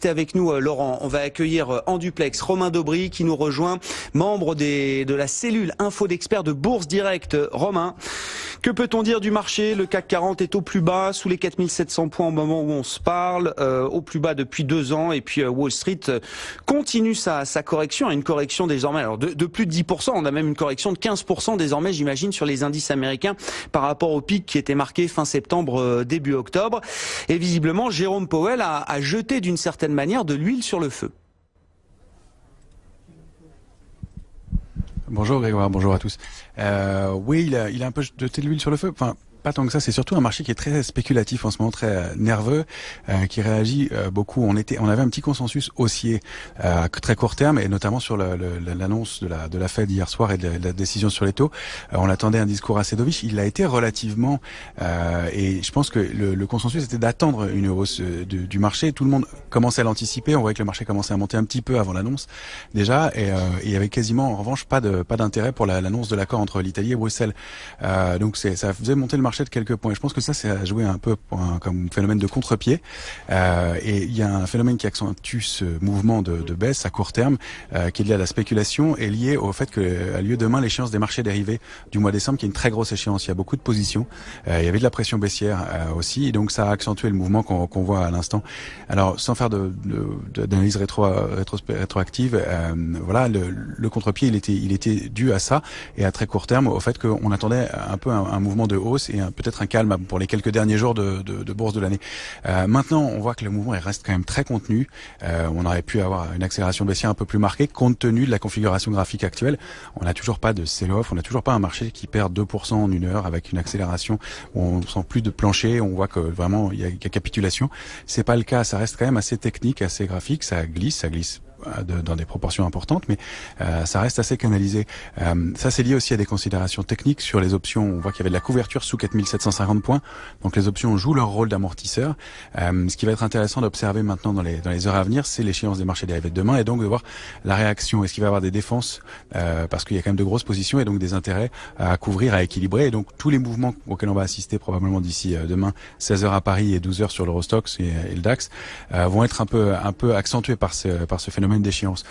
rester avec nous, Laurent. On va accueillir en duplex Romain Daubry qui nous rejoint, membre de la cellule info d'experts de Bourse Direct. Romain, que peut-on dire du marché? Le CAC 40 est au plus bas, sous les 4700 points au moment où on se parle, au plus bas depuis 2 ans. Et puis Wall Street continue sa correction, une correction désormais alors de plus de 10%. On a même une correction de 15% désormais, j'imagine, sur les indices américains par rapport au pic qui était marqué fin septembre, début octobre. Et visiblement, Jérôme Powell a jeté d'une certaine manière de l'huile sur le feu. Bonjour Grégoire, bonjour à tous. Oui, il a un peu jeté de l'huile sur le feu. Enfin, pas tant que ça, c'est surtout un marché qui est très spéculatif en ce moment, très nerveux, qui réagit beaucoup. On avait un petit consensus haussier à très court terme, et notamment sur l'annonce de la Fed hier soir et de la décision sur les taux. On attendait un discours assez dovish. Il a été relativement, et je pense que le consensus était d'attendre une hausse du marché. Tout le monde commençait à l'anticiper. On voyait que le marché commençait à monter un petit peu avant l'annonce déjà, et il y avait quasiment en revanche pas d'intérêt pour l'annonce de l'accord entre l'Italie et Bruxelles. Donc ça faisait monter le marché de quelques points. Et je pense que ça a joué un peu comme phénomène de contre-pied. Et il y a un phénomène qui accentue ce mouvement de baisse à court terme, qui est lié à la spéculation et lié au fait que a lieu demain l'échéance des marchés dérivés du mois de décembre, qui est une très grosse échéance. Il y a beaucoup de positions. Il y avait de la pression baissière aussi, et donc ça a accentué le mouvement qu'on voit à l'instant. Alors, sans faire d'analyse rétroactive, voilà, le contre-pied, il était dû à ça, et à très court terme au fait qu'on attendait un peu un mouvement de hausse et peut-être un calme pour les quelques derniers jours de bourse de l'année. Maintenant, on voit que le mouvement il reste quand même très contenu. On aurait pu avoir une accélération baissière un peu plus marquée compte tenu de la configuration graphique actuelle. On n'a toujours pas de sell-off, on n'a toujours pas un marché qui perd 2% en une heure avec une accélération où on sent plus de plancher, on voit que vraiment il y a capitulation. C'est pas le cas, ça reste quand même assez technique, assez graphique, ça glisse dans des proportions importantes, mais ça reste assez canalisé. Ça, c'est lié aussi à des considérations techniques sur les options. On voit qu'il y avait de la couverture sous 4750 points, donc les options jouent leur rôle d'amortisseur. Ce qui va être intéressant d'observer maintenant dans les heures à venir, c'est l'échéance des marchés dérivés de demain, et donc de voir la réaction. Est-ce qu'il va y avoir des défenses, parce qu'il y a quand même de grosses positions et donc des intérêts à couvrir, à équilibrer, et donc tous les mouvements auxquels on va assister probablement d'ici demain 16h à Paris et 12h sur l'Eurostoxx et le DAX vont être un peu accentués par ce phénomène d'échéance.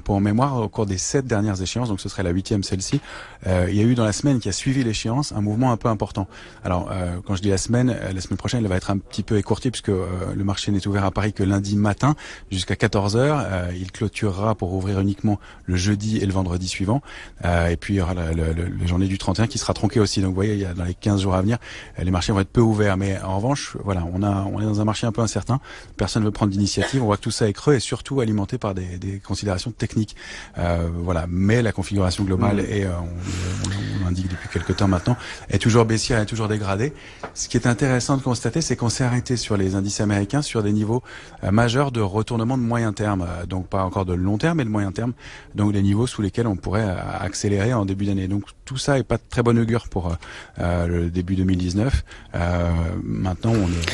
Pour mémoire, au cours des 7 dernières échéances, donc ce serait la 8e celle-ci, il y a eu dans la semaine qui a suivi l'échéance un mouvement un peu important. Alors quand je dis la semaine prochaine elle va être un petit peu écourtée, puisque le marché n'est ouvert à Paris que lundi matin jusqu'à 14h. Il clôturera pour ouvrir uniquement le jeudi et le vendredi suivant, et puis il y aura la journée du 31 qui sera tronquée aussi. Donc vous voyez, dans les 15 jours à venir, les marchés vont être peu ouverts, mais en revanche, voilà, on est dans un marché un peu incertain, personne ne veut prendre d'initiative, on voit que tout ça est creux et surtout alimenté par des considérations techniques. Voilà, mais la configuration globale est, on l'indique depuis quelques temps maintenant, est toujours baissière, est toujours dégradée. Ce qui est intéressant de constater, c'est qu'on s'est arrêté sur les indices américains sur des niveaux majeurs de retournement de moyen terme, donc pas encore de long terme, mais de moyen terme, donc des niveaux sous lesquels on pourrait accélérer en début d'année. Donc tout ça est pas de très bon augure pour le début 2019. Maintenant, on est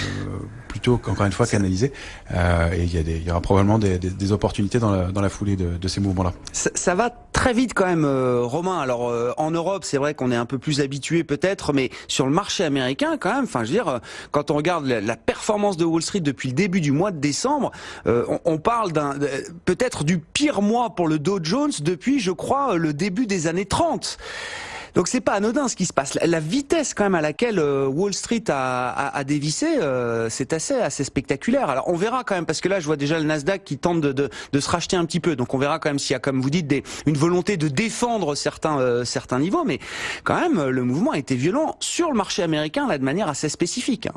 plutôt, encore une fois, canalisé, et il y aura probablement des opportunités dans la foulée de ces mouvements-là. Ça va très vite quand même, Romain. Alors en Europe, c'est vrai qu'on est un peu plus habitué peut-être, mais sur le marché américain quand même, enfin je veux dire, quand on regarde la performance de Wall Street depuis le début du mois de décembre, on parle peut-être du pire mois pour le Dow Jones depuis, je crois, le début des années 30. Donc c'est pas anodin ce qui se passe. La vitesse quand même à laquelle Wall Street a dévissé, c'est assez spectaculaire. Alors on verra quand même, parce que là je vois déjà le Nasdaq qui tente de se racheter un petit peu. Donc on verra quand même s'il y a, comme vous dites, une volonté de défendre certains niveaux. Mais quand même, le mouvement a été violent sur le marché américain là de manière assez spécifique.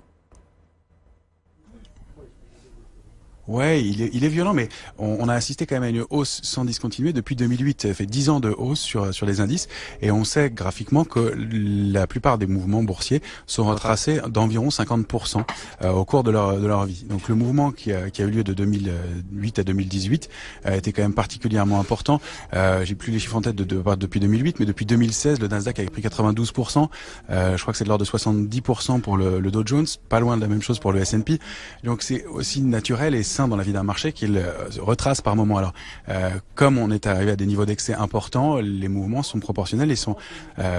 Ouais, il est violent, mais on a assisté quand même à une hausse sans discontinuer depuis 2008. Ça fait 10 ans de hausse sur les indices, et on sait graphiquement que la plupart des mouvements boursiers sont retracés d'environ 50% au cours de leur vie. Donc le mouvement qui a eu lieu de 2008 à 2018 a été quand même particulièrement important. J'ai plus les chiffres en tête depuis 2008, mais depuis 2016, le Nasdaq a pris 92%. Je crois que c'est de l'ordre de 70% pour le Dow Jones, pas loin de la même chose pour le S&P. Donc c'est aussi naturel et sain dessin dans la vie d'un marché qu'il retrace par moment. Alors, comme on est arrivé à des niveaux d'excès importants, les mouvements sont proportionnels, ils sont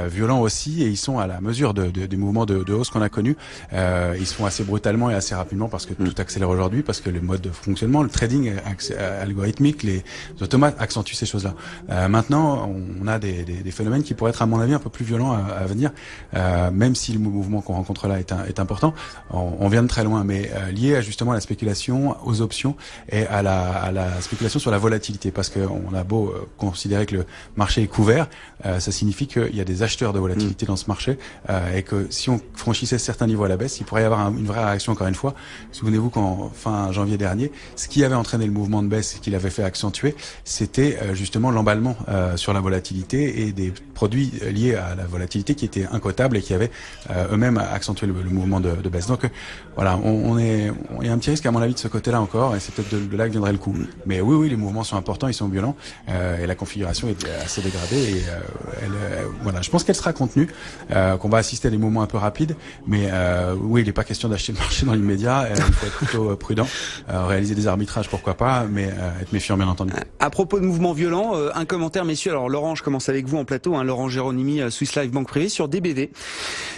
violents aussi, et ils sont à la mesure des mouvements de hausse qu'on a connus. Ils se font assez brutalement et assez rapidement parce que tout accélère aujourd'hui, parce que le mode de fonctionnement, le trading algorithmique, les automates accentuent ces choses-là. Maintenant, on a des phénomènes qui pourraient être, à mon avis, un peu plus violents à venir, même si le mouvement qu'on rencontre là est important. On vient de très loin, mais lié justement à la spéculation, aux options et à la spéculation sur la volatilité, parce qu'on a beau considérer que le marché est couvert, ça signifie qu'il y a des acheteurs de volatilité dans ce marché, et que si on franchissait certains niveaux à la baisse, il pourrait y avoir une vraie réaction. Encore une fois, souvenez-vous qu'en fin janvier dernier, ce qui avait entraîné le mouvement de baisse et qui l'avait fait accentuer, c'était justement l'emballement sur la volatilité et des produits liés à la volatilité qui étaient incotables et qui avaient eux-mêmes accentué le mouvement de baisse. Donc voilà, il y a un petit risque à mon avis de ce côté-là encore, et c'est peut-être de là que viendrait le coup. Mais oui, les mouvements sont importants, ils sont violents, et la configuration est assez dégradée, et voilà, je pense qu'elle sera contenue, qu'on va assister à des mouvements un peu rapides, mais oui, il n'est pas question d'acheter le marché dans l'immédiat, il faut être plutôt prudent, réaliser des arbitrages pourquoi pas, mais être méfiant bien entendu. À propos de mouvements violents, un commentaire messieurs, alors Laurent, je commence avec vous en plateau, Laurent Géronimi, Swiss Life Banque Privée, sur DBV.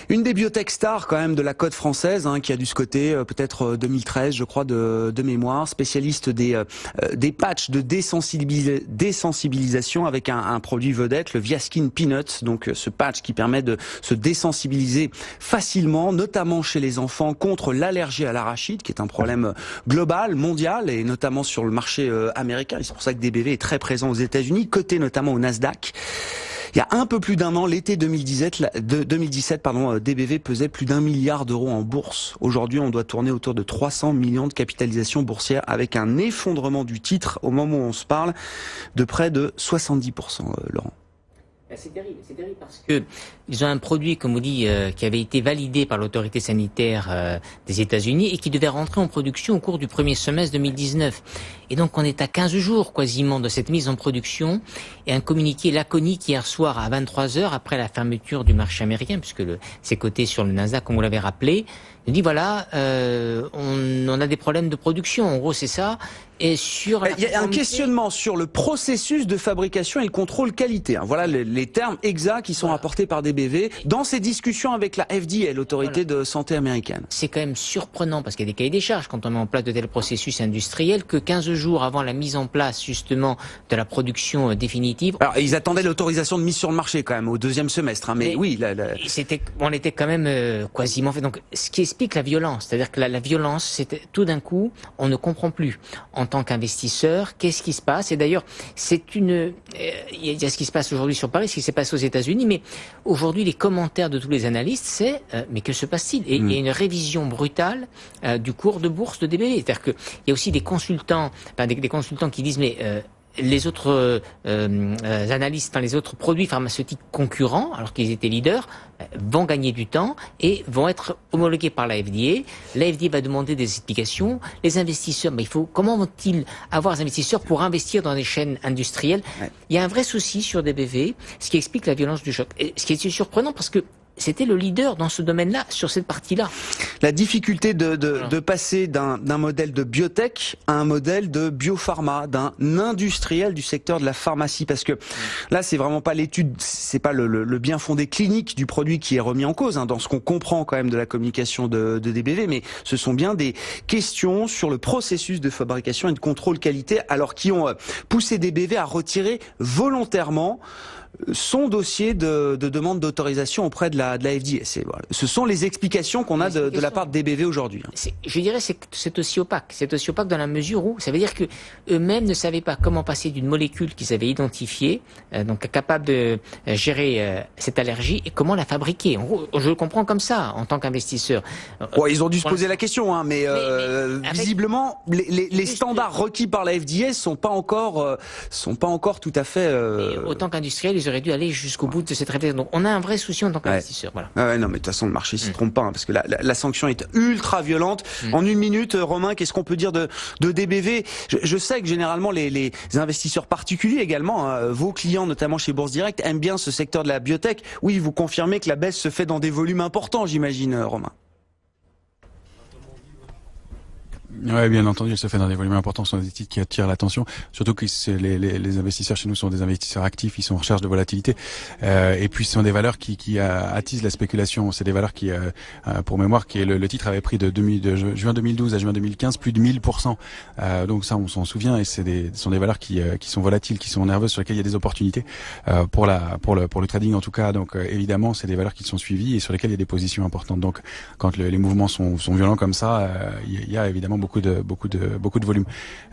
Une des biotech stars quand même de la cote française, qui a dû se coter peut-être 2013 je crois de mémoire, spécialiste des patchs de désensibilisation avec un produit vedette, le Viaskin Peanut, donc ce patch qui permet de se désensibiliser facilement, notamment chez les enfants, contre l'allergie à l'arachide, qui est un problème global, mondial, et notamment sur le marché américain. Et c'est pour ça que DBV est très présent aux États-Unis, coté notamment au Nasdaq. Il y a un peu plus d'un an, l'été 2017, DBV pesait plus d'1 milliard d'euros en bourse. Aujourd'hui, on doit tourner autour de 300 millions de capitalisation boursière, avec un effondrement du titre, au moment où on se parle, de près de 70%, Laurent. C'est terrible parce que ils ont un produit, comme on dit, qui avait été validé par l'autorité sanitaire des États-Unis et qui devait rentrer en production au cours du premier semestre 2019. Et donc on est à 15 jours quasiment de cette mise en production, et un communiqué laconique hier soir à 23h après la fermeture du marché américain, puisque c'est coté sur le Nasdaq comme vous l'avez rappelé. Il dit voilà, on a des problèmes de production, en gros c'est ça. Et sur il y a un questionnement sur le processus de fabrication et le contrôle qualité. Voilà les termes exacts qui sont rapportés par DBV dans ces discussions avec la FDA, l'autorité de santé américaine. C'est quand même surprenant, parce qu'il y a des cahiers des charges quand on met en place de tels processus industriels, que 15 jours avant la mise en place justement de la production définitive. Alors ils attendaient l'autorisation de mise sur le marché quand même au deuxième semestre, mais oui. On était quand même quasiment fait. Donc ce qui explique la violence, c'est-à-dire que la violence, c'était tout d'un coup, on ne comprend plus. En tant qu'investisseur, qu'est-ce qui se passe? Et d'ailleurs, il y a ce qui se passe aujourd'hui sur Paris, ce qui s'est passé aux États-Unis, mais aujourd'hui, les commentaires de tous les analystes, c'est mais que se passe-t-il? Et il y a une révision brutale du cours de bourse de DBV. C'est-à-dire qu'il y a aussi des consultants, des consultants qui disent mais les autres analystes, les autres produits pharmaceutiques concurrents, alors qu'ils étaient leaders, vont gagner du temps et vont être homologués par la FDA. La FDA va demander des explications. Les investisseurs, comment vont-ils avoir des investisseurs pour investir dans des chaînes industrielles? Il y a un vrai souci sur DBV, ce qui explique la violence du choc. Et ce qui est surprenant, parce que c'était le leader dans ce domaine-là, sur cette partie-là. La difficulté de passer d'un modèle de biotech à un modèle de biopharma, d'un industriel du secteur de la pharmacie, parce que là, c'est vraiment pas l'étude, c'est pas le bien fondé clinique du produit qui est remis en cause, dans ce qu'on comprend quand même de la communication de DBV, mais ce sont bien des questions sur le processus de fabrication et de contrôle qualité, alors qui ont poussé DBV à retirer volontairement son dossier de demande d'autorisation auprès de la FDA. Ce sont les explications qu'on a de la part de DBV aujourd'hui. Je dirais que c'est aussi opaque. C'est aussi opaque dans la mesure où ça veut dire que eux-mêmes ne savaient pas comment passer d'une molécule qu'ils avaient identifiée, donc capable de gérer cette allergie, et comment la fabriquer. En gros, je le comprends comme ça en tant qu'investisseur. Ils ont dû se poser la question, mais visiblement les standards requis par la FDA sont pas encore tout à fait. Autant qu'industriel, ils auraient dû aller jusqu'au bout de cette réflexion. Donc on a un vrai souci en tant qu'investisseur. Voilà. Non, mais de toute façon le marché s'y trompe pas, parce que la sanction est ultra violente. En une minute, Romain, qu'est-ce qu'on peut dire de DBV? Je sais que généralement les investisseurs particuliers également, vos clients notamment chez Bourse Direct, aiment bien ce secteur de la biotech. Oui, vous confirmez que la baisse se fait dans des volumes importants, j'imagine, Romain. Ouais, bien entendu, elle se fait dans des volumes importants, ce sont des titres qui attirent l'attention, surtout que les investisseurs chez nous sont des investisseurs actifs, ils sont en recherche de volatilité, et puis ce sont des valeurs qui attisent la spéculation. C'est des valeurs qui, pour mémoire, le titre avait pris de juin 2012 à juin 2015 plus de 1000%. Donc ça, on s'en souvient, et ce sont des valeurs qui sont volatiles, qui sont nerveuses, sur lesquelles il y a des opportunités pour le trading en tout cas. Donc évidemment, c'est des valeurs qui sont suivies et sur lesquelles il y a des positions importantes. Donc quand les mouvements sont violents comme ça, il y a évidemment beaucoup de volume.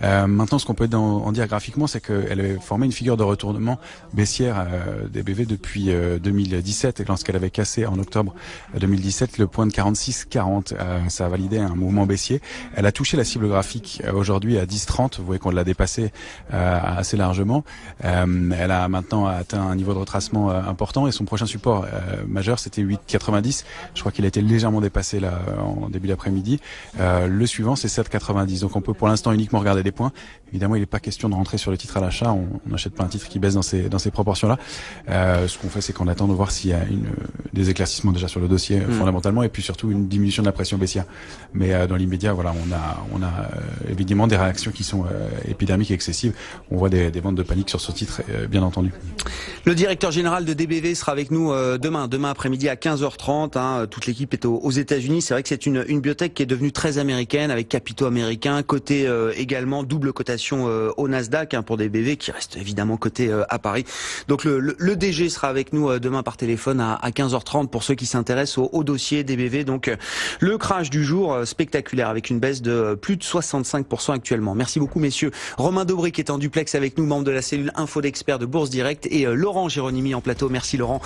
Maintenant, ce qu'on peut en dire graphiquement, c'est qu'elle avait formé une figure de retournement baissière des BV depuis 2017, et lorsqu'elle avait cassé en octobre 2017 le point de 46,40, ça a validé un mouvement baissier. Elle a touché la cible graphique aujourd'hui à 10,30. Vous voyez qu'on l'a dépassé assez largement. Elle a maintenant atteint un niveau de retracement important, et son prochain support majeur, c'était 8,90. Je crois qu'il a été légèrement dépassé là en début d'après-midi. Le suivant, c'est 7,90. Donc on peut pour l'instant uniquement regarder des points. Évidemment, il n'est pas question de rentrer sur le titre à l'achat. On n'achète pas un titre qui baisse dans ces proportions-là. Ce qu'on fait, c'est qu'on attend de voir s'il y a des éclaircissements déjà sur le dossier fondamentalement, et puis surtout une diminution de la pression baissière. Mais dans l'immédiat, voilà, on a évidemment des réactions qui sont épidermiques et excessives. On voit des ventes de panique sur ce titre, bien entendu. Le directeur général de DBV sera avec nous demain après-midi à 15h30. Toute l'équipe est aux États-Unis. C'est vrai que c'est une biotech qui est devenue très américaine, avec capitaux américains, coté également, double cotation au Nasdaq pour DBV, qui reste évidemment coté à Paris. Donc le DG sera avec nous demain par téléphone à 15h30 pour ceux qui s'intéressent au dossier DBV. Donc le crash du jour spectaculaire, avec une baisse de plus de 65% actuellement. Merci beaucoup messieurs. Romain Daubry qui est en duplex avec nous, membre de la cellule Info d'experts de Bourse Direct, et Laurent Géronimi en plateau. Merci Laurent.